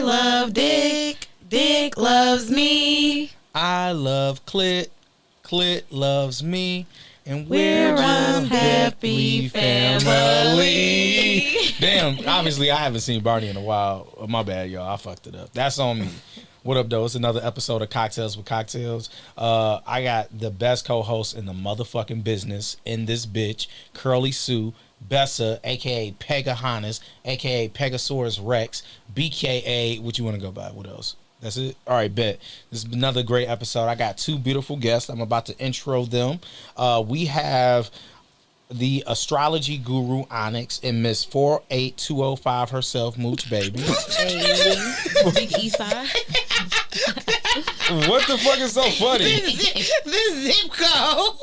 love dick. Dick loves me. I love clit. Clit loves me. And We're we're a just happy family. Damn, obviously I haven't seen Barney in a while. Oh, my bad, y'all. I fucked it up. That's on me. What up, though? It's another episode of Cocktails with Cocktails. I got the best co-host in the motherfucking business in this bitch, Curly Sue, Bessa, a.k.a. Pegahannes, a.k.a. Pegasaurus Rex, BKA, what you want to go by? What else? That's it? All right, bet. This is another great episode. I got two beautiful guests. I'm about to intro them. We have the astrology guru Onyx and Miss 48205 herself, Mooch baby. Hey, Big Eastside. What the fuck is so funny? The zip code.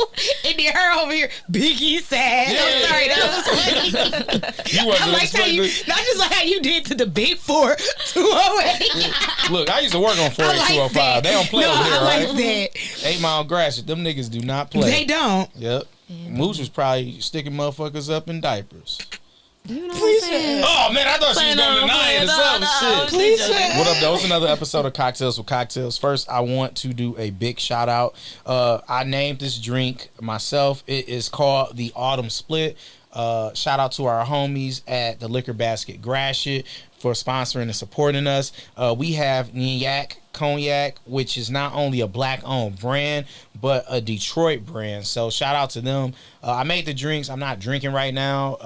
And then her over here, Biggie sad. Yeah. I'm sorry, that was funny. You wasn't I liked how you, expecting. not just like how you did to the big 4-208. Look, I used to work on I 48205. like They don't play over here, I like right? that. 8 Mile Grass. Them niggas do not play. They don't. Yep. Mooch was probably sticking motherfuckers up in diapers. You know Please what I'm saying? Oh, man, I thought she was going to deny it herself. Shit. Please say. What up, though? It's another episode of Cocktails with Cocktails. First, I want to do a big shout out. I named this drink myself. It is called the Autumn Split. Shout out to our homies at the Liquor Basket Gratiot for sponsoring and supporting us. We have Nyak Cognac, which is not only a black-owned brand, but a Detroit brand. So shout out to them. I made the drinks. I'm not drinking right now,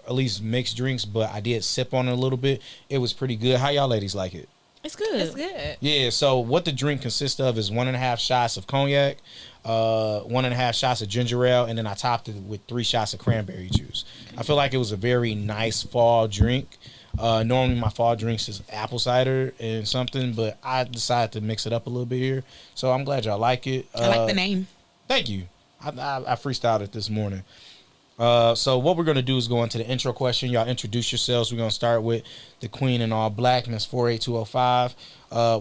at least mixed drinks, but I did sip on it a little bit. It was pretty good. How y'all ladies like it? It's good. It's good. Yeah, so what the drink consists of is 1.5 shots of cognac, 1.5 shots of ginger ale, and then I topped it with 3 shots of cranberry juice. I feel like it was a very nice fall drink. Normally my fall drinks is apple cider and something, but I decided to mix it up a little bit here. So I'm glad y'all like it. I like the name. Thank you. I freestyled it this morning. So what we're going to do is go into the intro question. Y'all introduce yourselves. We're going to start with the queen in all black, Miss 48205.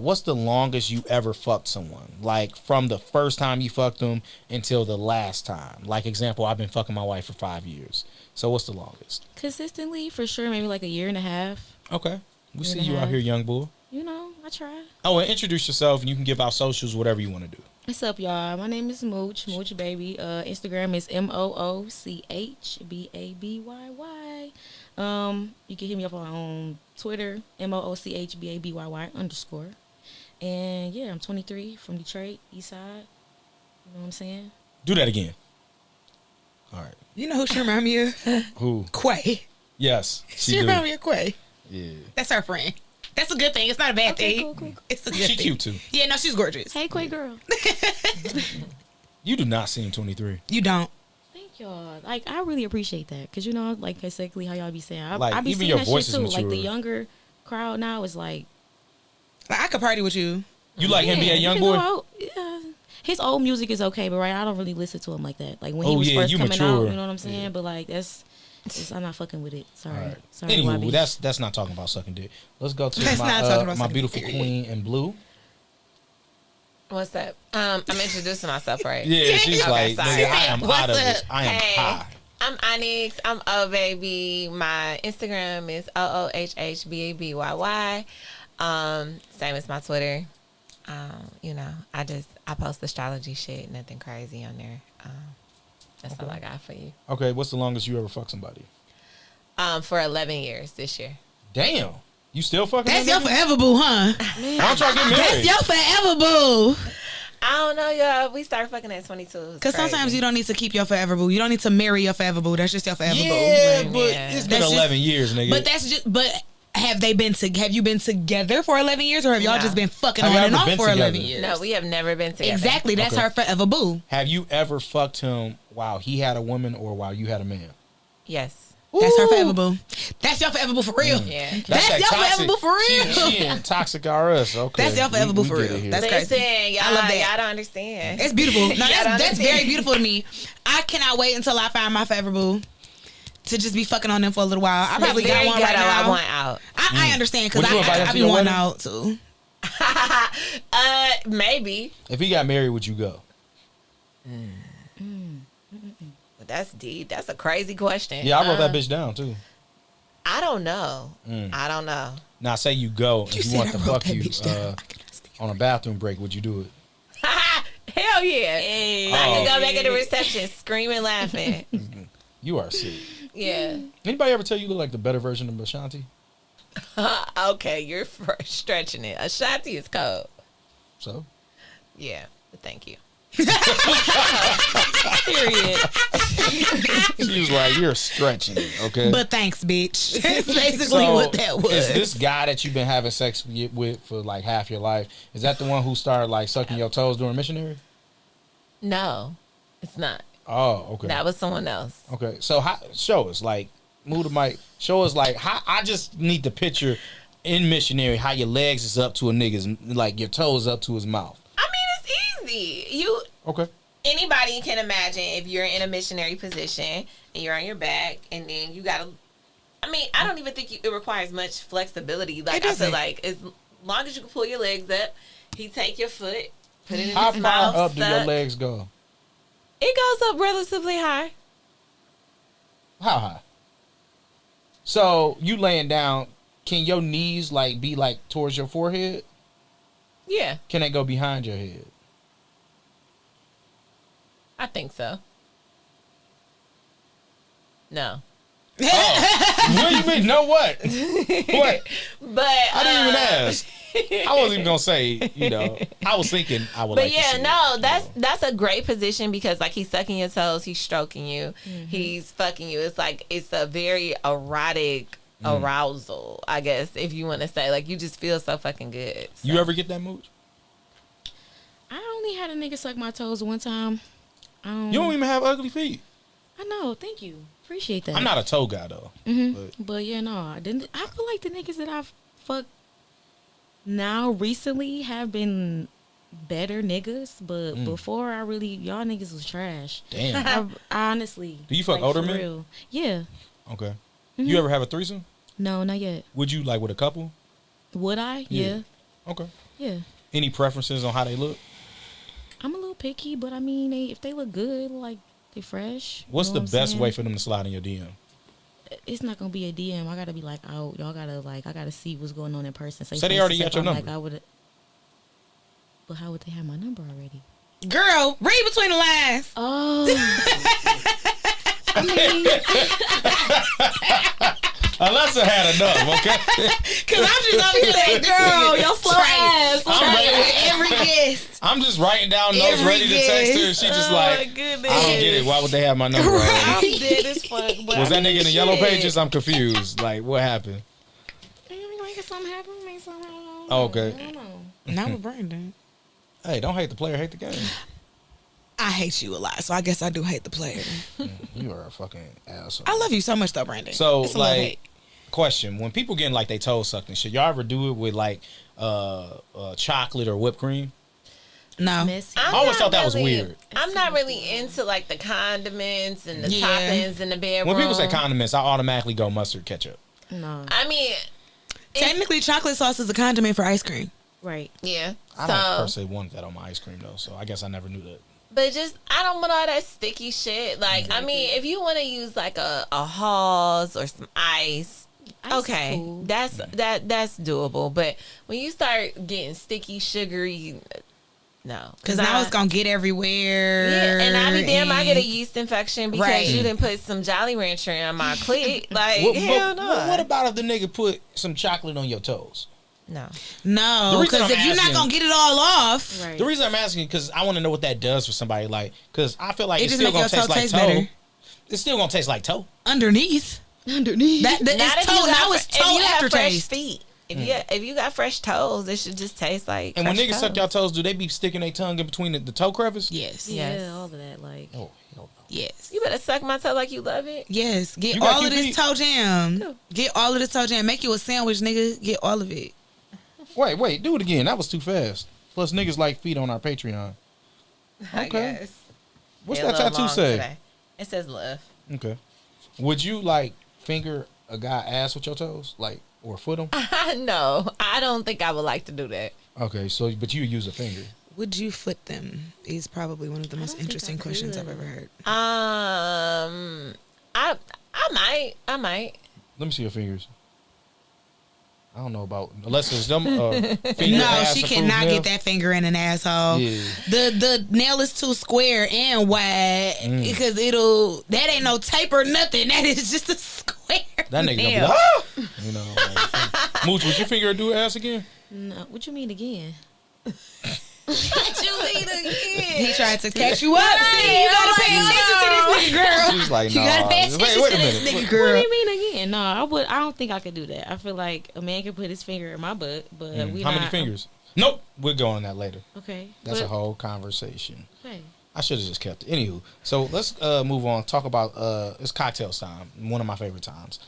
What's the longest you ever fucked someone? Like from the first time you fucked them until the last time. Like example, I've been fucking my wife for 5 years. So what's the longest? Consistently, for sure, maybe like a year and a half. Okay. We see Year and a you out half. here, young bull. You know, I try. Oh, and introduce yourself, and you can give out socials, whatever you want to do. What's up, y'all? My name is Mooch, Mooch baby. Instagram is MOOCHBABYY. You can hit me up on Twitter, MOOCHBABYY_. And yeah, I'm 23 from Detroit, East Side. You know what I'm saying? Do that again. All right. You know who she remind me of? Who? Quay. Yes, She she remind do. me of Quay. Yeah. That's her friend. That's a good thing. It's not a bad Okay, thing. cool. It's a good She thing. cute, too. Yeah, no, she's gorgeous. Hey, Quay girl. You do not seem 23. You don't. Thank y'all. Like, I really appreciate that. Because, you know, like exactly how y'all be saying. I Like, be even seeing your that voice shit is too. Like, the mature. younger crowd now is like, Like, I could party with you. You like him be a you young can go boy? out. Yeah. His old music is okay, but right, I don't really listen to him like that. Like when he Oh, was yeah, first you coming mature. out, you know what I'm saying? Yeah. But like I'm not fucking with it. Sorry. All right. Sorry, Anywho, YB. that's not talking about sucking dick. Let's go to That's not talking about my sucking beautiful dick. queen in blue. What's up? I'm introducing myself, right? Yeah, she's Okay, like, sorry. nigga, I am What's out of it. up? I am Hey. high. I'm Onyx. I'm O baby. My Instagram is OOHHBABYY. Same as my Twitter. You know, I post astrology shit, nothing crazy on there. That's all I got for you. Okay, what's the longest you ever fucked somebody? For 11 years this year. Damn. You still fucking That's that your nigga? forever boo, huh? Why don't y'all get married? That's your forever boo. I don't know, y'all. We started fucking at 22. Because sometimes you don't need to keep your forever boo. You don't need to marry your forever boo. That's just your forever Yeah, boo. but Yeah. it's been That's just- 11 years, nigga. But that's just. But have you been together for 11 years, or have y'all No. just been fucking Have on y'all and ever off been for 11 together? years? No, we have never been together. Exactly. That's Okay. her forever boo. Have you ever fucked him while he had a woman or while you had a man? Yes. That's her Ooh. forever boo. That's your forever boo for real. Yeah. That's that your toxic- forever boo for real. She in toxic RS. Okay. That's your forever boo We for get it real. here. That's Listen, crazy. y'all, I love that. y'all don't understand. It's beautiful. No, Y'all that's don't very understand. beautiful to me. I cannot wait until I find my forever boo to just be fucking on them for a little while. I probably It's got very one right ghetto. now. I want out. I understand because Would you invite him I to be your wanting wedding? out too. Maybe. If he got married, would you go? But that's deep. That's a crazy question. Yeah, I wrote that bitch down too. I don't know. I don't know. Now, say you go and you said want I to wrote fuck that you bitch down. on a bathroom break, would you do it? Hell yeah. So I can go back at the reception screaming, laughing. You are sick. Yeah. Anybody ever tell you look like the better version of Ashanti? Okay, you're stretching it. Ashanti is cold. So? Yeah, but thank you. Period. She was like, you're stretching it, okay? But thanks, bitch. That's basically So, what that was. is this guy that you've been having sex with for like half your life, is that the one who started like sucking your toes during missionary? No, it's not. Oh, okay. That was someone else. Okay, so show us, like, move the mic. Show us, like, how, I just need to picture in missionary how your legs is up to a nigga's, like, your toes up to his mouth. I mean, it's easy. Okay. Anybody can imagine if you're in a missionary position and you're on your back and then you gotta. I mean, I don't even think it requires much flexibility. Like, I feel like as long as you can pull your legs up, he take your foot, put it in How his far mouth. up do your legs go? It goes up relatively high. How high? So you laying down, can your knees like be like towards your forehead? Yeah, Can they go behind your head? I think so. No. What do you mean? No what? What? But I didn't even ask. I wasn't even gonna say, you know. I was thinking I would. But like yeah, to see no, it, that's a great position because like he's sucking your toes, he's stroking you, he's fucking you. It's like it's a very erotic arousal, I guess, if you want to say. Like you just feel so fucking good. So. You ever get that Mooch? I only had a nigga suck my toes one time. You don't even have ugly feet. I know. Thank you. Appreciate that. I'm not a toe guy though. But yeah, no, I didn't. I feel like the niggas that I've fucked now recently have been better niggas, but before y'all niggas was trash. Damn. I honestly. Do you fuck like, older for men? real. Yeah. Okay. You ever have a threesome? No, not yet. Would you like with a couple? Would I? Yeah. Yeah. Okay. Yeah. Any preferences on how they look? I'm a little picky, but I mean, if they look good, like they fresh. What's you know the what best I'm way saying? for them to slide in your DM? It's not gonna be a DM. I gotta be like out. Y'all gotta like. I gotta see what's going on in person. Say they already got your Like number. I would. But how would they have my number already? Girl, read between the lines. Oh. I mean, Alyssa had enough, okay? Cause I'm just over here like, girl, your slow ass. I'm ready. With every guest. I'm just writing down notes, Every ready to text her. guess. She just Oh, like, my goodness. I don't get it. Why would they have my number already? I'm dead as fuck. But Was that nigga in the yellow shit. pages? I'm confused. Like, what happened? like something happened. Maybe something happened. Oh, okay. I don't know. Not with Brandon. Hey, don't hate the player, hate the game. I hate you a lot, so I guess I do hate the player. You are a fucking asshole. I love you so much though, Brandon. So, It's a little like, hate. question: when people getting like they toes sucked and shit, y'all ever do it with like chocolate or whipped cream? No. Messy. I always thought that was really- weird. I'm not really into like the condiments and the Yeah. toppings in the bedroom. When people say condiments, I automatically go mustard, ketchup. No. I mean, Technically, chocolate sauce is a condiment for ice cream. Right. yeah. I don't So, personally want that on my ice cream though, so I guess I never knew that. but just I don't want all that sticky shit. Like, I mean, if you want to use like a Halls or some ice, Ice is okay, cool. that's doable. But when you start getting sticky, sugary, no, Because now it's going to get everywhere. Yeah, and I be damn, I get a and- yeast infection because Right. you didn't put some Jolly Rancher in my clit. Like, What, hell no. what about if the nigga put some chocolate on your toes? No. No, The reason because I'm if you're not asking- going to get it all off, Right. The reason I'm asking because I want to know what that does for somebody. Like, because I feel like It it's just still make gonna your taste toe like taste toe. better. It's still gonna taste like toe. underneath. Underneath. That Not it's if you toe. got Now it's if toe you have fresh aftertaste. feet. If you got fresh toes, it should just taste like. And when fresh niggas suck toes. y'all toes, do they be sticking their tongue in between the toe crevice? Yes. Yeah, Yes. all of that. Like, Oh hell no. Yes. You better suck my toe like you love it. Yes. Get You got all of cute this feet? toe jam. Get all of this toe jam. Make you a sandwich, nigga. Get all of it. Wait, do it again. That was too fast. Plus niggas like feet on our Patreon. I Okay. guess. What's They're a that little tattoo long say? today. It says love. Okay. Would you like finger a guy ass with your toes, like, or foot him? No, I don't think I would like to do that. Okay, so but you use a finger. Would you foot them? Is probably one of the most don't think interesting I questions I've could. ever heard. I might. Let me see your fingers. I don't know about unless it's them. Finger, No, ass, she approved cannot nail. get that finger in an asshole. Yeah. The nail is too square and wide because that ain't no tape or nothing. That is just a square. That nigga nail. gonna be like, you know. Like, Mooch, would your finger do ass again? No, what you mean again? What you mean again? He tried to catch you up. See, you gotta pay attention to this nigga, girl. She's like, You nah. gotta pay attention Wait to a this minute. nigga, What girl. do you mean again? No, I don't think I could do that. I feel like a man can put his finger in my butt, but we How not. many fingers? Nope. We'll go on that later. Okay. That's but, a whole conversation. Okay. I should have just kept it. Anywho, so let's move on. Talk about it's cocktails time. One of my favorite times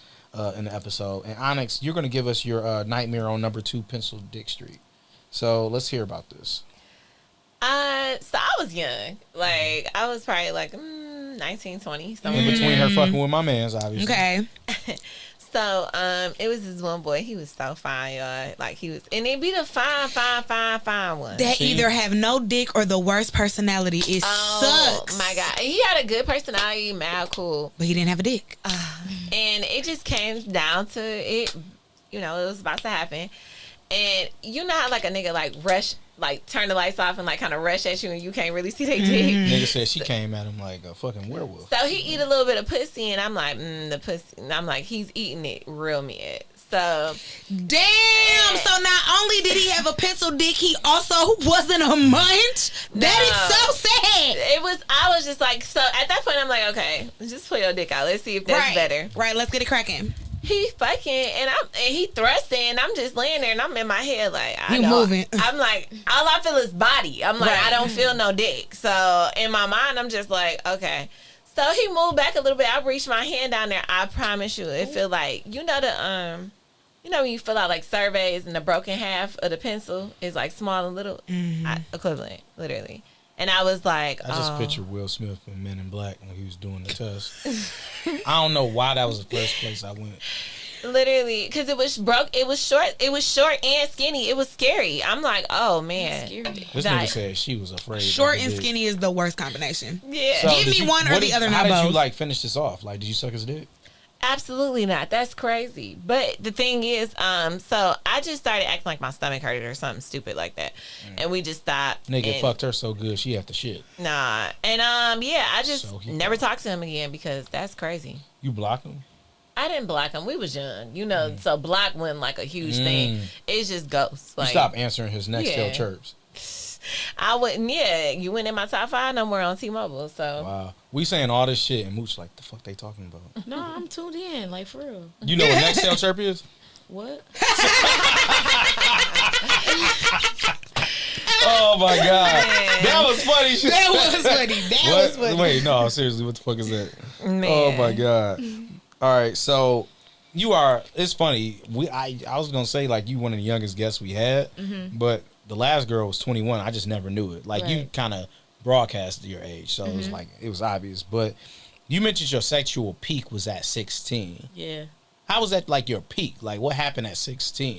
in the episode. And Onyx, you're going to give us your nightmare on number 2 Pencil Dick Street. So let's hear about this. So I was young. Like, I was probably like 19, 20. Somewhere In between her fucking with my mans, obviously. Okay. So, it was this one boy. He was so fine, y'all. Like, he was, and it be the fine one. That See? either have no dick or the worst personality. It sucks. My God. He had a good personality, mad cool. But he didn't have a dick. And it just came down to it, it was about to happen. And you know how, like, a nigga, like, rush, like, turn the lights off and, like, kind of rush at you and you can't really see their dick? Nigga said she came at him like a fucking werewolf. So he eat a little bit of pussy, and I'm like, the pussy. And I'm like, he's eating it real mad. So Damn. So not only did he have a pencil dick, he also wasn't a munch. That is so sad. I was just like, so at that point, I'm like, okay, just pull your dick out. Let's see if that's better. Right. Let's get it cracking. He fucking, and he thrusting, and I'm just laying there, and I'm in my head like, You moving. I'm like, all I feel is body. I'm like, Right. I don't feel no dick. So in my mind, I'm just like, okay. So he moved back a little bit. I reached my hand down there. I promise you, it feel like, when you fill out like surveys and the broken half of the pencil is like small and little, equivalent, literally. And I was like, I just pictured Will Smith in Men in Black when he was doing the test. I don't know why that was the first place I went. Literally, because it was broke. It was short and skinny. It was scary. I'm like, oh man. Scary. This nigga said she was afraid. Short of the and dick. skinny is the worst combination. Yeah. So Give did me one or the other, How not did you both. like finish this off? Like, did you suck his dick? Absolutely not. That's crazy. But the thing is, so I just started acting like my stomach hurted or something stupid like that, and we just stopped. Nigga and, fucked her so good she had to shit. Nah, and I just So he never talked to him again because that's crazy. You blocked him? I didn't block him. We was young, so block wasn't like a huge thing. It's just ghosts. You Like, stopped answering his Nextel chirps. I wouldn't. Yeah, you went in my top 5 no more on T-Mobile. So Wow. We saying all this shit and Mooch like, the fuck they talking about? No, I'm tuned in, like for real. You know what Nextel chirp is? What? Oh my God. That was funny shit. That was funny. That was funny. Wait, no, seriously, what the fuck is that? Man. Oh my God. All right, so it's funny. I was gonna say like you one of the youngest guests we had, but the last girl was 21. I just never knew it. Like you Right. kind of broadcasted your age, so it was like it was obvious. But you mentioned your sexual peak was at 16. Yeah. How was that like your peak? Like what happened at 16?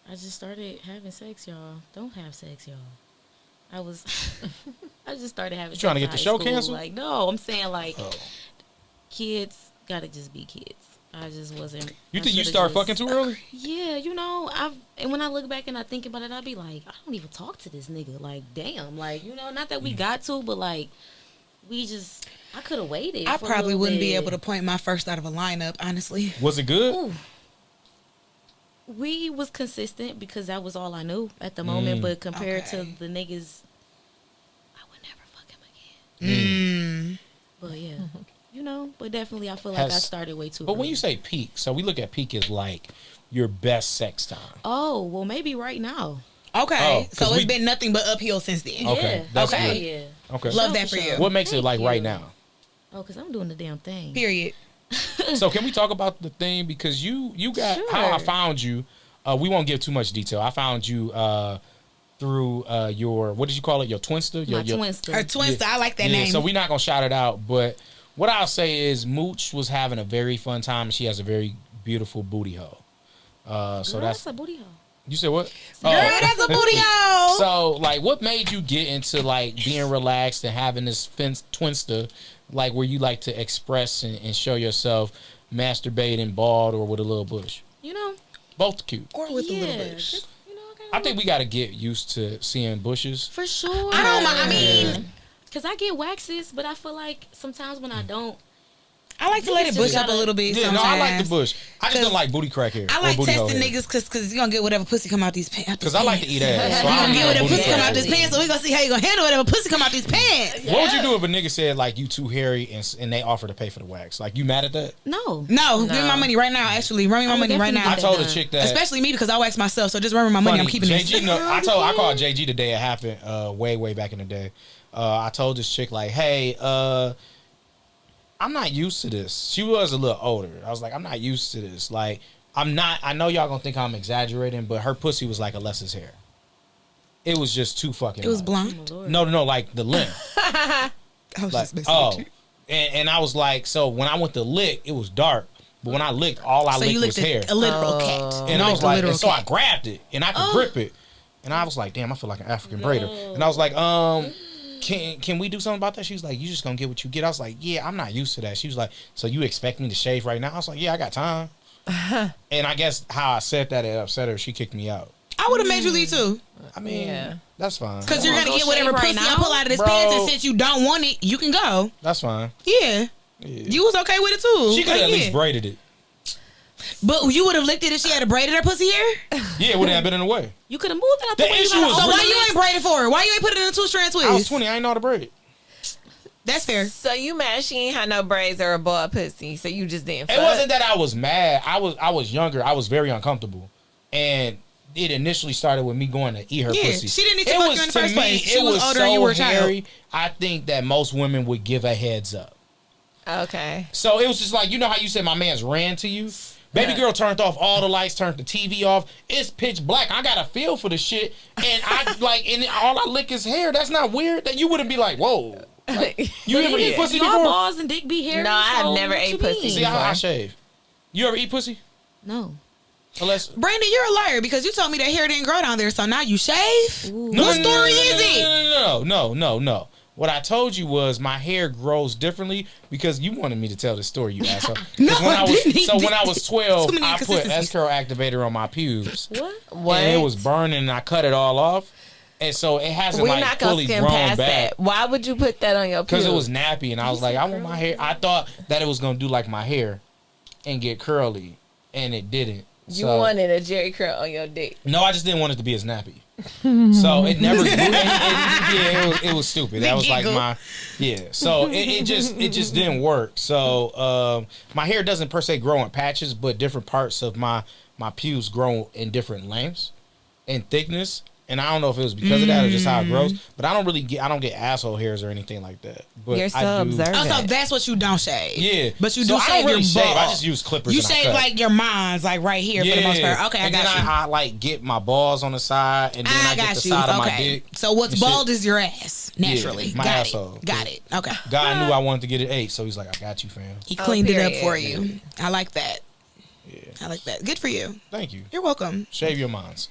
I just started having sex, y'all. Don't have sex, y'all. I just started having sex. trying to in get the high show school. canceled? Like, no, I'm saying like Oh. kids gotta just be kids. I just wasn't. You I think you shoulda started just- fucking too early? Yeah, and when I look back and I think about it, I'd be like, I don't even talk to this nigga. Like, damn, like not that we got to, but like I could have waited. I for a probably little wouldn't be bit. able to point my first out of a lineup, honestly. Was it good? Ooh. We was consistent because that was all I knew at the moment. But compared to Okay. the niggas, I would never fuck him again. But yeah, but definitely I feel like I started way too But when early. you say peak, so we look at peak as like your best sex time. Oh, well, maybe right now. Okay. Oh, 'cause So it's been nothing but uphill since then. Okay, Yeah. that's okay. good. Yeah. Okay. Love that for you. What makes it like Thank right you. now? Oh, because I'm doing the damn thing. Period. So can we talk about the thing because you got how I Sure. found you? We won't give too much detail. I found you through your what did you call it? Your Twinster? My your Twinster. Her twinster, I like that name. So we're not gonna shout it out, but what I'll say is Mooch was having a very fun time and she has a very beautiful booty hole. So Girl, that's a booty hole. you said what? Girl, that's a booty hole. So, like, what made you get into, like, being relaxed and having this Twinster, like, where you like to express and show yourself masturbating bald or with a little bush? Both cute. Or with a little bush. just, I think we got to get used to seeing bushes. for sure. I don't mind. I mean, because I get waxes, but I feel like sometimes when I don't, I like to let it bush up a little bit. Yeah, sometimes. no, I like the bush. I just don't like booty crack hair. I like booty hole testing hair. niggas because you're going to get whatever pussy come out these pants. Because I like to eat ass. So You're I going to don't get know whatever booty pussy come hair. out this pants, so we're going to see how you going to handle whatever pussy come out these pants. What would you do if a nigga said like you too hairy and they offer to pay for the wax? Like you mad at that? no. No, give me my money right now, actually. Run me my I would money right definitely now. I that told a done. chick that. Especially me because I wax myself, so just run me my money. I'm keeping JG, this. no, I called JG the day it happened, way back in the day. I told this chick like, hey, I'm not used to this. She was a little older. I was like, I'm not used to this. Like, I'm not. I know y'all gonna think I'm exaggerating, but her pussy was like Alessa's hair. It was just too fucking. It was much. blonde. No, like the length. I was Like, just messing with you. and I was like, so when I went to lick, it was dark. But when I licked, all I So you licked was licked hair. a literal cat. And You I licked was a like, literal and so I cat. grabbed it and I could grip it. And I was like, damn, I feel like an African braider. And I was like, can we do something about that? She was like, you just gonna get what you get. I was like, yeah, I'm not used to that. She was like, so you expect me to shave right now? I was like, yeah, I got time. And I guess how I said that, it upset her. She kicked me out. I would have made you leave too. I mean, that's fine. Because you're going to Go get whatever shave right pussy I now? pull out of this Bro. pants, and since you don't want it, you can go. That's fine. Yeah. You was okay with it too. She could Like, have at least yeah. braided it. But you would have licked it if she had a braided her pussy hair? Yeah, it wouldn't have been in the way. You could have moved it out the, The way. You issue gotta was- So open why the you lips. ain't braided for her? Why you ain't put it in a 2-strand twist? I was 20. I ain't know how to braid. That's fair. So you mad she ain't had no braids or a bald pussy, so you just didn't fuck? It wasn't that I was mad. I was younger. I was very uncomfortable, and it initially started with me going to eat her Yeah, pussy. she didn't need to fuck you in the first place. She It was was older so and you were a child. hairy. I think that most women would give a heads up. Okay. So it was just like, you know how you said my man's ran to you? Baby girl turned off all the lights, turned the TV off. It's pitch black. I got a feel for the shit, and I like, and all I lick is hair. That's not weird. That you wouldn't be like, whoa. Like, you ever eat pussy Y'all before? balls and dick be hairy. No, I have so never what ate you pussy. mean? See, I shave. You ever eat pussy? No. Unless Brandon, you're a liar because you told me that hair didn't grow down there, so now you shave? What story is it? No. What I told you was my hair grows differently because you wanted me to tell the story, you asshole. 'Cause No, when I was, didn't. so when I was 12, Too many I put inconsistencies. S-curl activator on my pubes. What? And it was burning and I cut it all off. And so it hasn't We're like not gonna fully skim grown past back. that. Why would you put that on your Because pubes? it was nappy and I was like, I want my hair. I thought that it was going to do like my hair and get curly. And it didn't. You So- wanted a Jerry curl on your dick. No, I just didn't want it to be as nappy. So it never. It was stupid. That was like my. Yeah. So it just didn't work. So my hair doesn't per se grow in patches, but different parts of my pubes grow in different lengths and thickness. And I don't know if it was because of that or just how it grows. But I don't get asshole hairs or anything like that. But You're so I do. observant. Oh, so that's what you don't shave. Yeah. But you So do I shave don't really your shave. I balls. just use clippers. You and I shave cut. like your minds, like right here for the most part. Okay, and I got then you. I like get my balls on the side, and then I get got the you. side of my Okay. dick. So what's and shit. bald is your ass, naturally. Yeah, my got asshole. it. Got it. Okay. God knew I wanted to get it 8, so he's like, I got you, fam. He cleaned it up period. for you. I like that. Yeah. I like that. Good for you. Thank you. You're welcome. Shave your minds.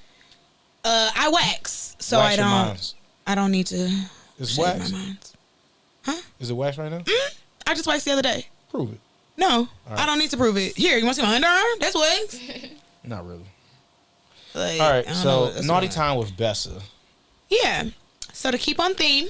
I wax, so Wax I your don't. minds. I don't need to Is shave wax? my minds. Is it wax right now? I just waxed the other day. Prove it. No, right. I don't need to prove it. Here, you want to see my underarm? That's wax. Not really. Like, All I right, don't know so what- that's naughty what- time with Bessa. Yeah. So to keep on theme,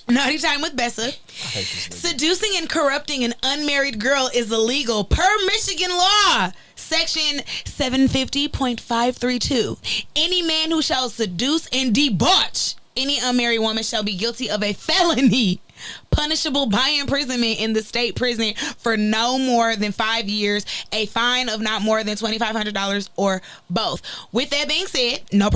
naughty time with Bessa. I hate this nigga. Seducing and corrupting an unmarried girl is illegal per Michigan law. Section 750.532. Any man who shall seduce and debauch any unmarried woman shall be guilty of a felony punishable by imprisonment in the state prison for no more than 5 years, a fine of not more than $2,500 or both. With that being said, no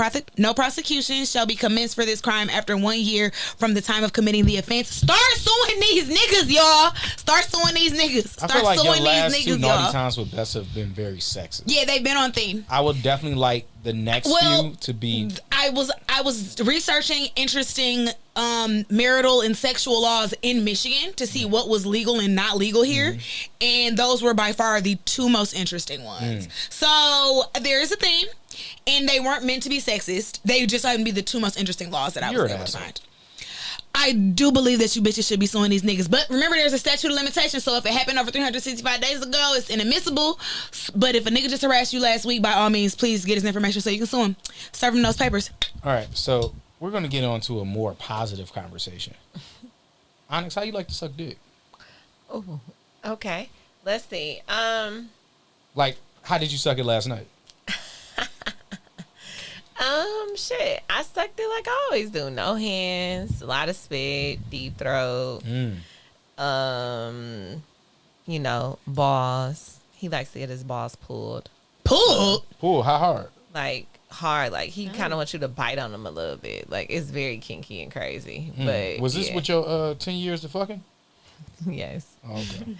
prosecution shall be commenced for this crime after 1 year from the time of committing the offense. Start suing these niggas, y'all. Start suing these niggas. I Start feel like your suing last these two niggas, naughty y'all. times with Bessa have been very sexist. Yeah, they've been on theme. I would definitely like the next few to be. I was researching interesting marital and sexual laws in Michigan to see what was legal and not legal here, and those were by far the two most interesting ones. So there is a theme, and they weren't meant to be sexist. They just happened to be the two most interesting laws that I You're was an able to asshole. find. I do believe that you bitches should be suing these niggas. But remember, there's a statute of limitation. So if it happened over 365 days ago, it's inadmissible. But if a nigga just harassed you last week, by all means, please get his information so you can sue him. Serve him those papers. All right, so we're going to get on to a more positive conversation. Onyx, how you like to suck dick? Oh, okay. Let's see. Like, how did you suck it last night? Shit. I sucked it like I always do. No hands, a lot of spit, deep throat. You know, balls. He likes to get his balls pulled. Pulled? Pull, how hard? Like hard. Like he kind of wants you to bite on him a little bit. Like it's very kinky and crazy. But was this with your 10 years to fucking? Yes. Oh, okay.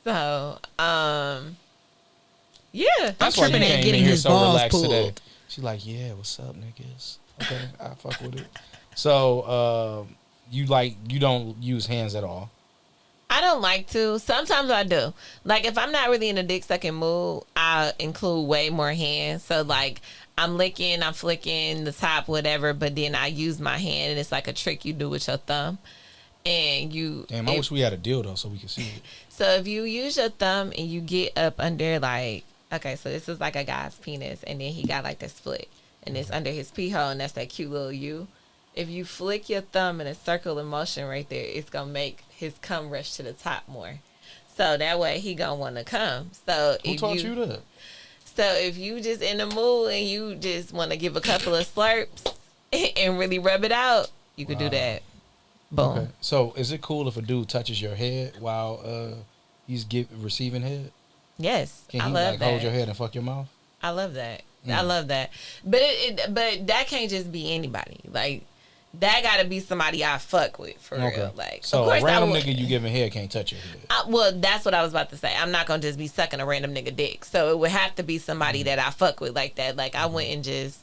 So, yeah. That's why you came in here so relaxed today. She's like, yeah, what's up, niggas? Okay, I fuck with it. So, you don't use hands at all? I don't like to. Sometimes I do. Like, if I'm not really in a dick sucking mood, I include way more hands. So, like, I'm licking, I'm flicking the top, whatever, but then I use my hand, and it's like a trick you do with your thumb. And you... Damn, I wish we had a dildo so we could see it. So, if you use your thumb and you get up under, like... Okay, so this is like a guy's penis, and then he got like the split, and it's under his pee hole, and that's that cute little U. If you flick your thumb in a circular motion right there, it's gonna make his cum rush to the top more. So that way he gonna want to come. So who taught you that? So if you just in the mood and you just want to give a couple of slurps and really rub it out, you could do that. Boom. Okay. So is it cool if a dude touches your head while he's receiving head? Yes, Can he I love that. Hold your head and fuck your mouth? I love that. I love that. But but that can't just be anybody. Like that got to be somebody I fuck with for real. Like so of course a random nigga you giving head can't touch your head. Well, that's what I was about to say. I'm not gonna just be sucking a random nigga dick. So it would have to be somebody that I fuck with like that. Like I wouldn't just.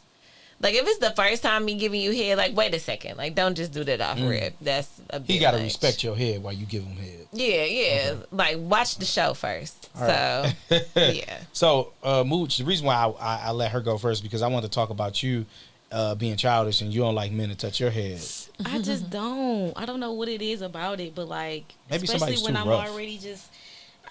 Like, if it's the first time me giving you head, like, wait a second. Like, don't just do that off rip. That's a bit He got to much. respect your head while you give him head. Yeah. Okay. Like, watch the show first. All so, right. Yeah. So, Mooch, the reason why I let her go first because I want to talk about you being childish and you don't like men to touch your head. I just don't. I don't know what it is about it, but, like, maybe especially when too I'm rough. already just...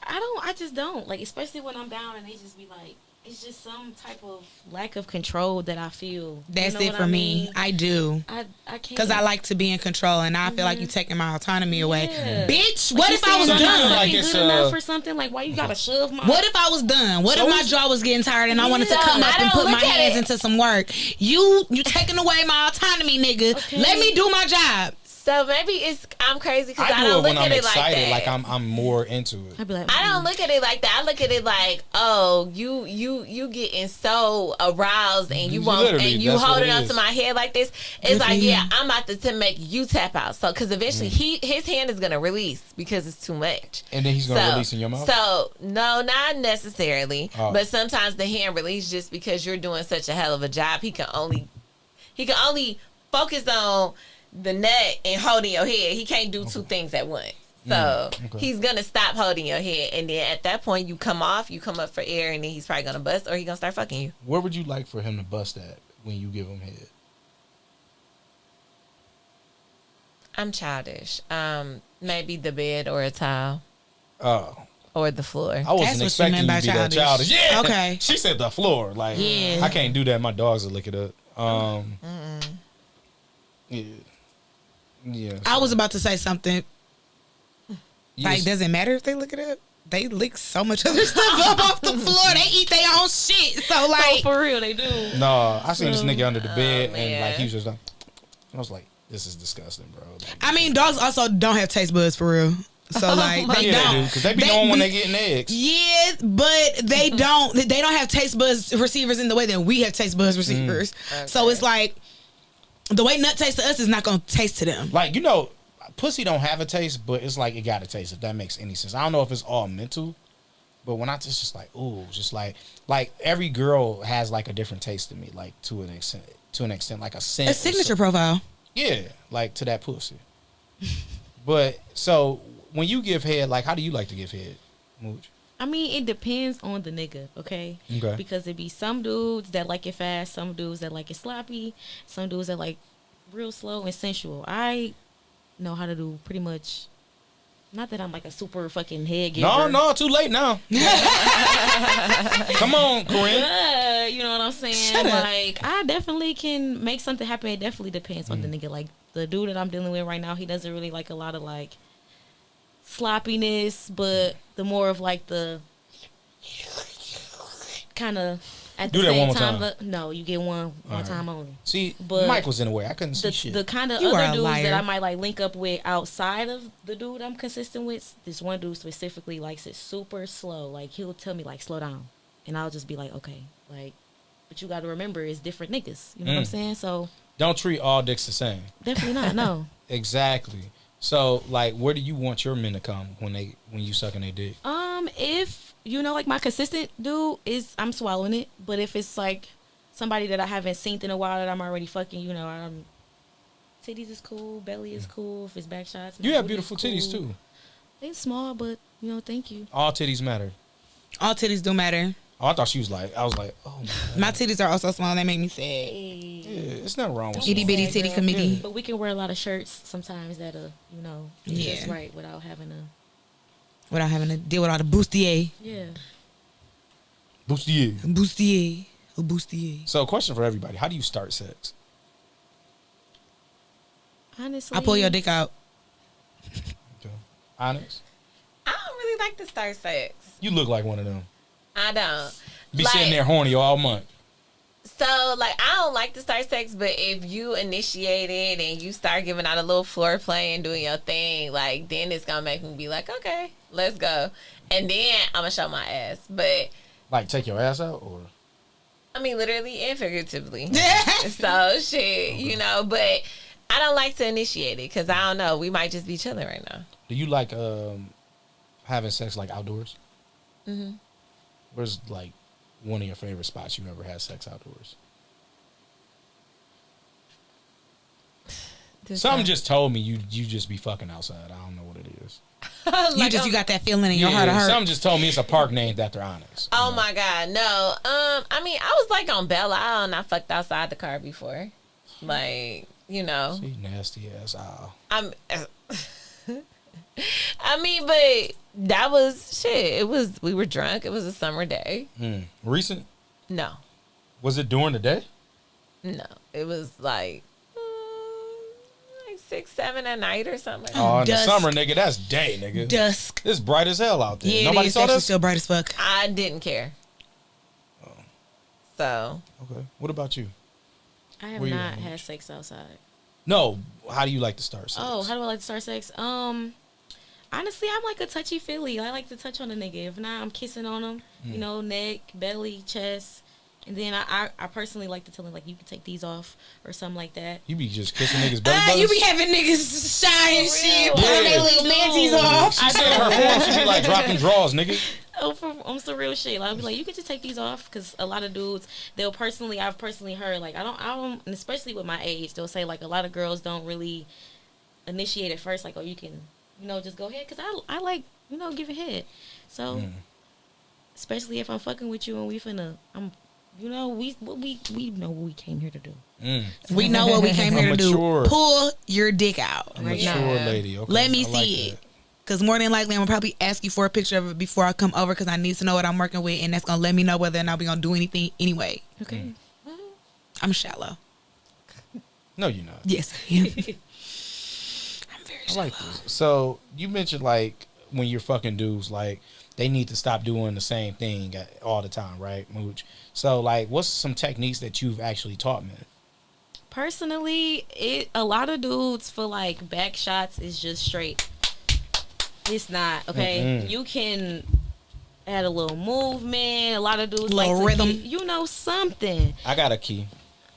I just don't. Like, especially when I'm down and they just be like... It's just some type of lack of control that I feel. That's you know it for me. I do. I can't. Because I like to be in control, and I feel like you're taking my autonomy away. Yeah. Bitch, Like what if I was done? Like good enough for something? Like, why you gotta shove my... What if I was done? What if my jaw was getting tired and I wanted to come up and put my hands into some work? You taking away my autonomy, nigga. Okay. Let me do my job. So maybe I'm crazy because I do don't it when look I'm at it excited, like that. Like I'm more into it. I'd be like, I don't look at it like that. I look at it like, oh, you getting so aroused and you won't and you holding on to my head like this. It's like, yeah, I'm about to make you tap out. So because eventually his hand is gonna release because it's too much. And then he's gonna release in your mouth. So no, not necessarily. Oh. But sometimes the hand release just because you're doing such a hell of a job. He can only focus on the nut and holding your head. He can't do two things at once. So he's gonna stop holding your head, and then at that point you come up for air, and then he's probably gonna bust or he's gonna start fucking you. Where would you like for him to bust at when you give him head? I'm childish. Maybe the bed or a tile. Oh. Or the floor. I wasn't expecting you to be that childish. Yeah. Okay. She said the floor. Like, yeah. I can't do that. My dogs will lick it up. Yeah. Yeah. So. I was about to say something. Like, does it matter if they lick it up? They lick so much other stuff up off the floor. They eat their own shit. So, like. For real, they do. No, I seen this nigga under the bed and, like, he was just like, I was like, this is disgusting, bro. Like, I mean, dogs also don't have taste buds for real. So, like, they don't. Because they be knowing when they getting eggs. Yeah, but they don't. They don't have taste buds receivers in the way that we have taste buds receivers. Okay. So, it's like, the way nut tastes to us is not going to taste to them. Like, pussy don't have a taste, but it's like it got a taste, if that makes any sense. I don't know if it's all mental, but when it's just like, ooh, just like every girl has like a different taste to me, like to an extent, like a scent. A signature profile. Yeah, like to that pussy. But so when you give head, like how do you like to give head, Mooch? I mean, it depends on the nigga, okay? Because it be some dudes that like it fast, some dudes that like it sloppy, some dudes that like real slow and sensual. I know how to do pretty much. Not that I'm like a super fucking head giver. No, too late now. Come on, Corinne. You know what I'm saying? Shut up. Like, I definitely can make something happen. It definitely depends on the nigga. Like, the dude that I'm dealing with right now, he doesn't really like a lot of like sloppiness, but the more of like the kind of at the Do that same one more time. time. No, you get one time only. See, But Mike was in the way. I couldn't see The, shit. the kind of You are other a dudes liar. that I might like link up with outside of the dude I'm consistent with, this one dude specifically likes it super slow. Like, he'll tell me like, slow down, and I'll just be like, okay, like, but you got to remember it's different niggas. You know what I'm saying? So Don't treat all dicks the same. definitely not. No. Exactly. So, like, where do you want your men to come when you sucking their dick? If you know, like, my consistent dude is, I'm swallowing it. But if it's like somebody that I haven't seen in a while that I'm already fucking, you know, titties is cool, belly is cool. If it's back shots, You have booty beautiful is titties cool. too. They small, but you know, thank you. All titties matter. All titties do matter. Oh, I thought she was like, I was like, oh My titties are also small. That make me sad. yeah, it's nothing wrong with Itty that. bitty titty committee. But we can wear a lot of shirts sometimes that you know, Yeah. just right without having to. Without having to deal with all the bustier. Yeah. Bustier. Bustier. A bustier. So, question for everybody: how do you start sex? Honestly, I pull your dick out. Okay. Onyx, I don't really like to start sex. you look like one of them. I don't. Be Like- sitting there horny all month. So, like, I don't like to start sex, but if you initiate it and you start giving out a little foreplay and doing your thing, like, then it's gonna make me be like, okay, let's go. And then I'm gonna show my ass. But, Like, take your ass out, or I mean, literally and figuratively. So, shit, you know, but I don't like to initiate it because I don't know. We might just be chilling right now. do you like having sex like outdoors? Mm-hmm. Where's like one of your favorite spots you ever had sex outdoors? Something just told me you just be fucking outside. I don't know what it is. You got that feeling in your heart of heart. Something just told me it's a park named after Onyx. Oh my God, no. I mean, I was like on Belle Isle and I fucked outside the car before. Like, you know. See, nasty ass owl. I mean, but that was shit. We were drunk. It was a summer day. Recent? No. Was it during the day? No. It was like 6, 7 at night or something. Oh, in the Dusk. summer, nigga, that's day, nigga. Dusk. It's bright as hell out there. Yeah, Nobody it is saw actually this? still bright as fuck. I didn't care. Oh. So, Okay. What about you? I have Where you not at, had Mooch? sex outside. No. How do you like to start sex? Oh, how do I like to start sex? Honestly, I'm like a touchy feely. I like to touch on a nigga. If not, I'm kissing on him. You know, neck, belly, chest. And then I personally like to tell him, like, you can take these off or something like that. You be just kissing niggas belly buttons? You be having niggas shy and shit, pulling Yeah. their little manties off. She said her form should be like dropping draws, nigga. Oh, on some real shit. Like, I'll be like, you can just take these off, because a lot of dudes, I've personally heard, like, I don't, and especially with my age, they'll say, like, a lot of girls don't really initiate at first, like, oh, you can, you know, just go ahead, because I like, you know, giving head. So, especially if I'm fucking with you and you know, we know what we came here to do. We know what we came here to Mature. do. Pull your dick out. A Right mature now. lady. Okay. Let me I like see that. it. Because more than likely, I'm going to probably ask you for a picture of it before I come over, because I need to know what I'm working with, and that's going to let me know whether or not we're going to do anything anyway. Okay. I'm shallow. No, you're not. Yes, I am. I'm very I shallow. like this. So you mentioned like when you're fucking dudes, like they need to stop doing the same thing all the time, right, Mooch? So like, what's some techniques that you've actually taught men? Personally, a lot of dudes feel like back shots is just straight. It's not, okay? You can add a little movement. A lot of dudes Little like to rhythm. get, you know, something. I got a key.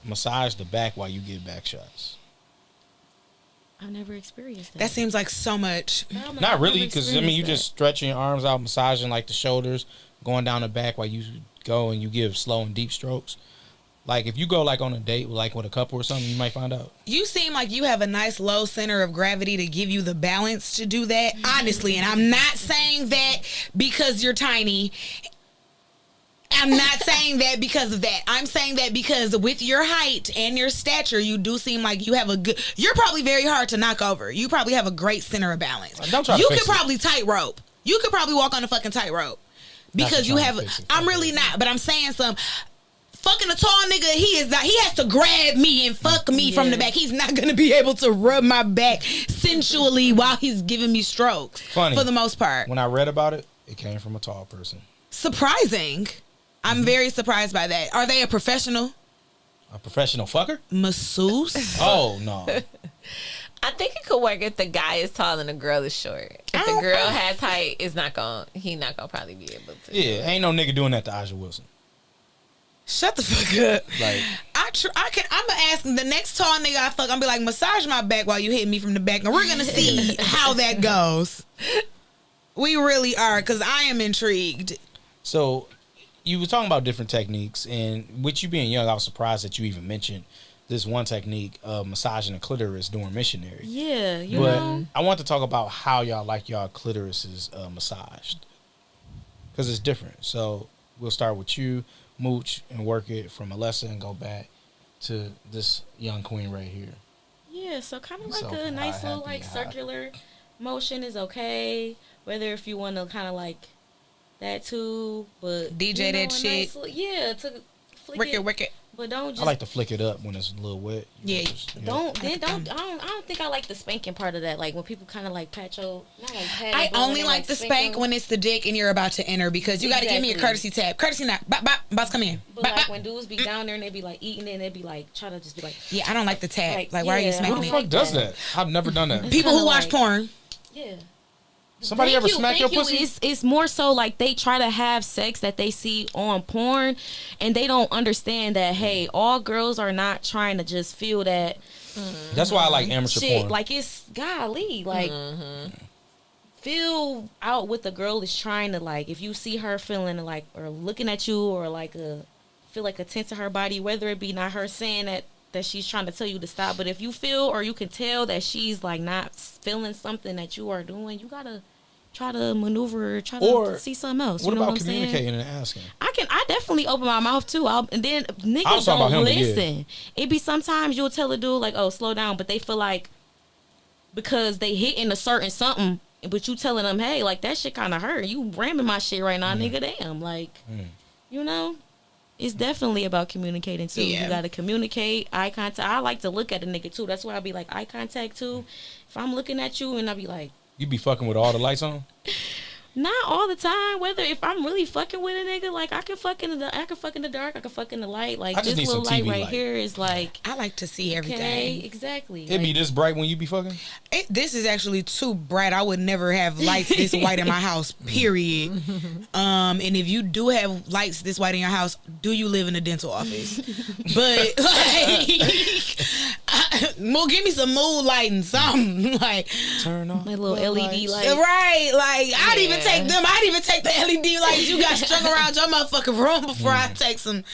Massage the back while you give back shots. I've never experienced that. That seems like so much. Not really, because I mean, you just stretching your arms out, massaging like the shoulders, going down the back while you go and you give slow and deep strokes. Like if you go like on a date like with a couple or something, you might find out. You seem like you have a nice low center of gravity to give you the balance to do that, honestly. And I'm not saying that because you're tiny. I'm not saying that because of that. I'm saying that because with your height and your stature, you do seem like you have a good. You're probably very hard to knock over. You probably have a great center of balance. Don't try to You fix could it. probably tightrope. You could probably walk on a fucking tightrope because you have. I'm really not, but I'm saying some. Fucking a tall nigga, he is not. He has to grab me and fuck me from the back. He's not gonna be able to rub my back sensually while he's giving me strokes. Funny. For the most part. When I read about it, it came from a tall person. Surprising. I'm very surprised by that. Are they a professional? A professional fucker? Masseuse? Oh no. I think it could work if the guy is tall and the girl is short. If the girl has height, he's not gonna probably be able to. Yeah, ain't no nigga doing that to Aja Wilson. Shut the fuck up. Like, I'm gonna ask the next tall nigga I fuck. I'm gonna be like, massage my back while you hit me from the back, and we're gonna see how that goes. We really are, because I am intrigued. so you were talking about different techniques, and with you being young, I was surprised that you even mentioned this one technique of massaging the clitoris during missionary. Yeah, you But know. I want to talk about how y'all like y'all clitorises massaged, because it's different. So we'll start with you, Mooch, and work it from Alessa and go back to this young queen right here. Yeah, so kind of like So a nice high, little happy, like high. circular motion is okay. Whether if you want to kind of like that too, but DJ that a shit. Yeah, to flick Work it. but don't just I like to flick it up when it's a little wet. Yeah. don't I don't think I like the spanking part of that. Like when people kind of like pat your not like pat. I but when only they, like to spank spank them. when it's the dick and you're about to enter, because you got to give me a Exactly. courtesy tap. Courtesy knock. Bop, bop. Boss, come in. But Bop, like bop. when dudes be down there and they be like eating it, and they be like try to just be like Yeah, I don't like the tap. Like, Like, why are you yeah, smacking Who the me? fuck does that? I've never done that. People who kinda watch like- porn. yeah. Somebody ever smack your Thank you. pussy? It's more so like they try to have sex that they see on porn, and they don't understand that hey, all girls are not trying to just feel that That's why I like amateur shit. porn. Like it's golly, like feel out what the girl is trying to like. If you see her feeling like or looking at you or like feel like a tense to her body, whether it be not her saying that she's trying to tell you to stop, but if you feel or you can tell that she's like not feeling something that you are doing, you gotta try to maneuver, Or to see something else. what You know about what I'm saying? communicating and asking? I definitely open my mouth too. And then I was niggas talking don't about him, but yeah. listen. It be sometimes you'll tell a dude like, "Oh, slow down," but they feel like because they hitting a certain something, but you telling them, "Hey, like that shit kind of hurt. You ramming my shit right now, nigga. Damn, like, you know." It's definitely about communicating too. Yeah. You gotta communicate, eye contact. I like to look at a nigga too. That's why I be like eye contact too. If I'm looking at you and I be like, You be fucking with all the lights on? not all the time. Whether if I'm really fucking with a nigga, like I can fuck in the dark, I can fuck in the light. Like I just this need little some light TV right light. here is like I like to see everything. okay, exactly. It be Like, this bright when you be fucking? This is actually too bright. I would never have lights this white in my house, period. And if you do have lights this white in your house, do you live in a dental office? But like, well, give me some mood lighting, something like Turn off my little the LED light. right. Like I'd even Yeah. take them. I'd even take the LED lights you got strung around your motherfucking room before I take some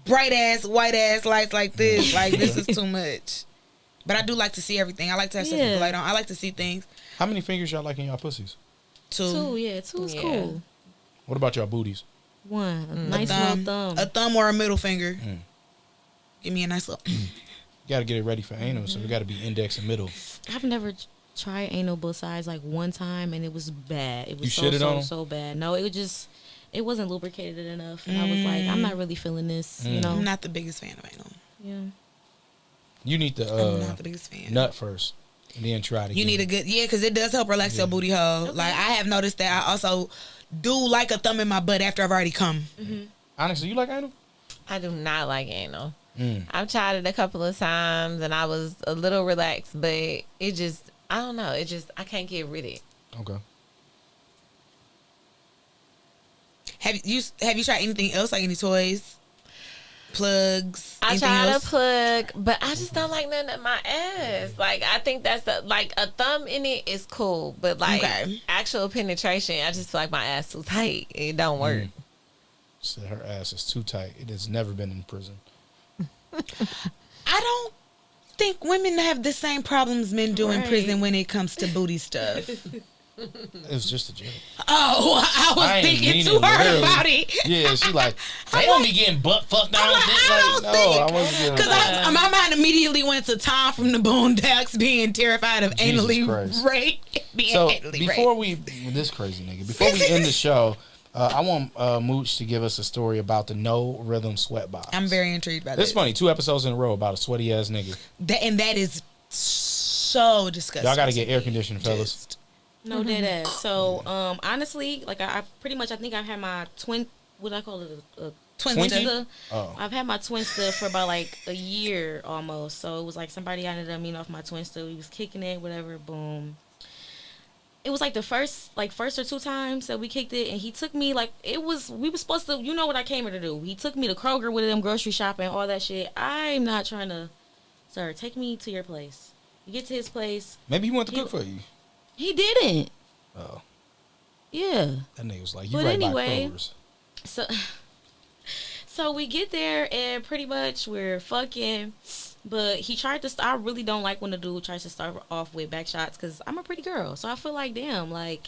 bright ass white ass lights like this. Like this is too much. But I do like to see everything. I like to have stuff with Yeah. the light on. I like to see things. How many fingers y'all like in y'all pussies? Two is Yeah. cool. What about y'all booties? One, a A nice thumb, little thumb. a thumb or a middle finger. Give me a nice little. You gotta get it ready for anal, so it gotta be index and middle. I've never tried anal besides like one time, and it was bad. It was You shitted on 'em? so bad. No, it wasn't lubricated enough, and I was like, I'm not really feeling this. You know? I'm not the biggest fan of anal. Yeah. You need I'm the not the biggest fan. nut first, and then try to You need a good, because it does help relax your booty hole. Like I have noticed that I also do like a thumb in my butt after I've already come. Honestly, you like anal? I do not like anal. Mm. I've tried it a couple of times and I was a little relaxed, but it just, I don't know. It just, I can't get rid of it. Okay. Have you tried anything else, like any toys, plugs? I anything tried else? a plug, but I just don't like nothing in my ass. Like, I think that's like a thumb in it is cool, but like Okay. actual penetration, I just feel like my ass too tight. It don't work. Said her ass is too tight. It has never been in prison. I don't think women have the same problems men do in Right. prison when it comes to booty stuff. It was just a joke. Oh, I was I ain't thinking meaning to her literally. about it. Yeah, she like, they don't be getting butt fucked down. I'm like, I don't think. I wasn't getting Because my mind immediately went to Tom from the Boondocks being terrified of Jesus anally Christ. raped. So before we this crazy nigga, before we end the show, I want Mooch to give us a story about the no rhythm sweat box. I'm very intrigued by This this. is funny. 2 episodes in a row about a sweaty ass nigga. That is so disgusting. Y'all got to get air conditioning, fellas. No dead ass. So, honestly, like I pretty much, I think I've had my twin. What do I call it? A Twinster? Oh. I've had my Twinster for about like a year almost. So it was like somebody ended up meeting off my Twinster. We was kicking it, whatever. Boom. It was like the first or 2 times that we kicked it, and he took me like we were supposed to. You know what I came here to do? He took me to Kroger with him, grocery shopping, all that shit. I'm not trying to. Sir, take me to your place. You get to his place. Maybe he went to cook for you. He didn't. Oh. Yeah. That nigga was like, you But right anyway, by Kroger's. So we get there and pretty much we're fucking, but he tried to. I really don't like when the dude tries to start off with back shots because I'm a pretty girl, so I feel like damn, like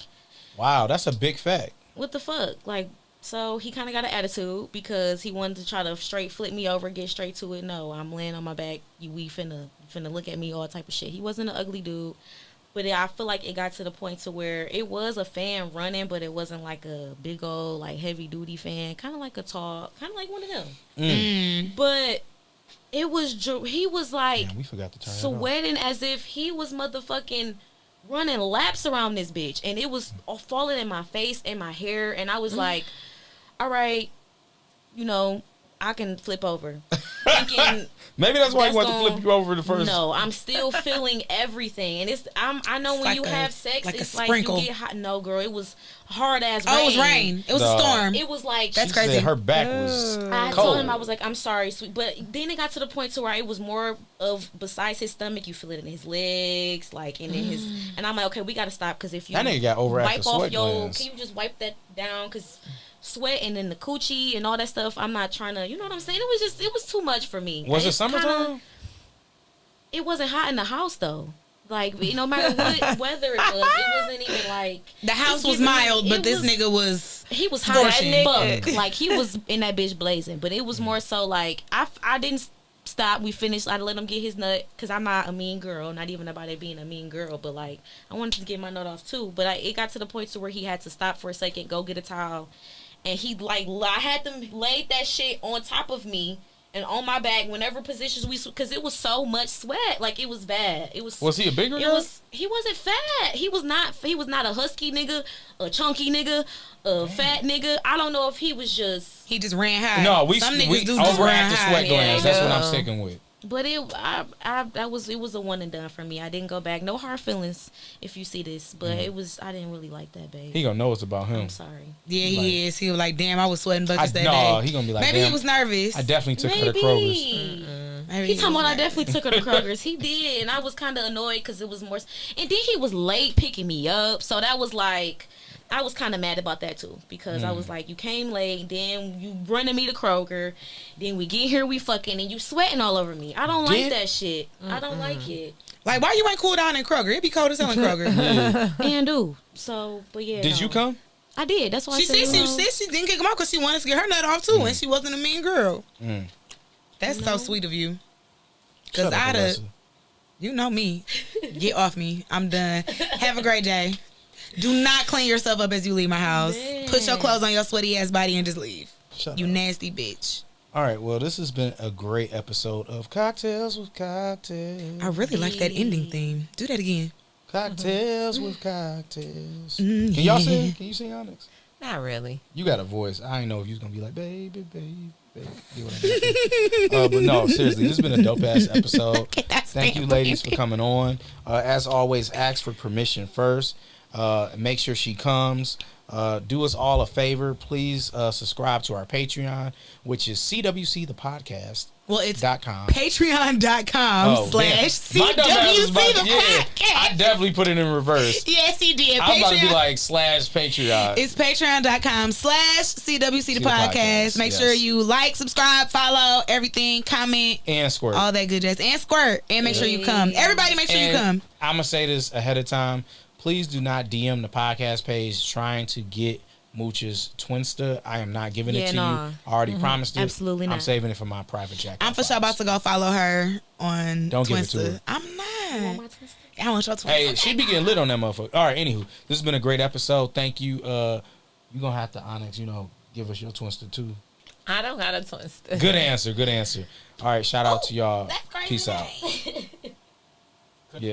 Wow, that's a big fact. what the fuck, like. So he kind of got an attitude because he wanted to try to straight flip me over, get straight to it. No, I'm laying on my back. We finna look at me, all type of shit. He wasn't an ugly dude. But I feel like it got to the point to where it was a fan running, but it wasn't like a big old, like, heavy-duty fan. Kind of like a tall, kind of like one of them. But it was, he was, like, Damn, we forgot to turn it sweating as if he was motherfucking running laps around this bitch. And it was all falling in my face and my hair. And I was like, all right, you know, I can flip over. Thinking... Maybe that's why he wanted to flip you over the first. No, I'm still feeling everything, and I know when like you have sex, like it's a like sprinkle. you get hot. No, girl, it was hard as rain. Oh, it was rain. It was No. a storm. It was like That's She crazy. said her back was I cold. told him, I was like, I'm sorry, sweet, but then it got to the point to where it was more of besides his stomach, you feel it in his legs, like and in his, and I'm like, okay, we got to stop because if you That nigga got overactive wipe off sweat your, glands. can you just wipe that down because. Sweat and then the coochie and all that stuff. I'm not trying to, you know what I'm saying? It was too much for me. Was it It's summertime? It wasn't hot in the house though. Like no matter what weather it wasn't even like The house it was giving- mild, but it this was- nigga was. he was hot scorching. as fuck. Like he was in that bitch blazing. But it was more so like I didn't stop. We finished. I let him get his nut because I'm not a mean girl. Not even about it being a mean girl, but like I wanted to get my nut off too. But it got to the point to where he had to stop for a second, go get a towel. And he like I had them laid that shit on top of me and on my back whenever positions we because it was so much sweat, like it was bad. It was. Was he a bigger It guy? was. He wasn't fat. He was not. He was not a husky nigga, a chunky nigga, a fat nigga. I don't know if he was just. He just ran high. No, Some niggas do just overactive run high. sweat glands. That's what I'm Yeah. sticking with. But it was a one and done for me. I didn't go back. No hard feelings if you see this, but it was. I didn't really like that, babe. He gonna know it's about him. I'm sorry. Yeah, Like- he is. He was like, damn, I was sweating buckets that No, day. he gonna be like, Maybe damn, he was nervous. I definitely took her to Kroger's. Maybe He talking was about I nervous. definitely took her to Kroger's. He did, and I was kind of annoyed because it was more. And then he was late picking me up, so that was like, I was kind of mad about that too because I was like, you came late, then you running me to Kroger, then we get here, we fucking, and you sweating all over me. I don't like Did- that shit. I don't like it. Like, why you ain't cool down in Kroger? It be cold as hell in Kroger. And do so, but yeah. Did no. you come? I did. That's why She I said said you know, she didn't kick him out because she wanted to get her nut off too, and she wasn't a mean girl. Mm. That's so No. sweet of you. Shut Because up, I'd have, Alyssa. you know me. Get off me. I'm done. Have a great day. Do not clean yourself up as you leave my house. Put your clothes on your sweaty ass body and just leave. Shut You up. nasty bitch. All right, well, this has been a great episode of Cocktails with Cocktails. I really like that ending theme. Do that again. Cocktails with Cocktails. Mm, Can y'all yeah. sing? Can you sing, Onyx? Not really. You got a voice. I didn't know if you was going to be like, baby, baby, baby. You know what I mean? But no, seriously, this has been a dope-ass episode. Thank you, ladies, for coming on. As always, ask for permission first. Make sure she comes. Do us all a favor. Please subscribe to our Patreon, which is CWC the Podcast. Well, it's .com. patreon.com/CWC My dumb ass was about the to, I podcast. definitely put it in reverse. Yes, he did. I was about to be like /Patreon. It's patreon.com/CWC the podcast. Make yes. sure you like, subscribe, follow, everything, comment, And Squirt. all that good jazz. And squirt. And make sure you come. Everybody make sure you come. I'm going to say this ahead of time. please do not DM the podcast page trying to get Mooch's Twinster. I am not giving it to you. I already promised it. Absolutely not. I'm saving it for my private jacket. I'm for sure about to go follow her on Don't give it Twinster. to her. I'm not. Want my Twinster? I want your Twinster. Hey, she be getting lit on that motherfucker. All right, anywho, this has been a great episode. Thank you. You're gonna have to, Onyx, give us your Twinster too. I don't got a Twinster. Good answer. All right, shout out to y'all. That's crazy. Peace out. name. Yeah.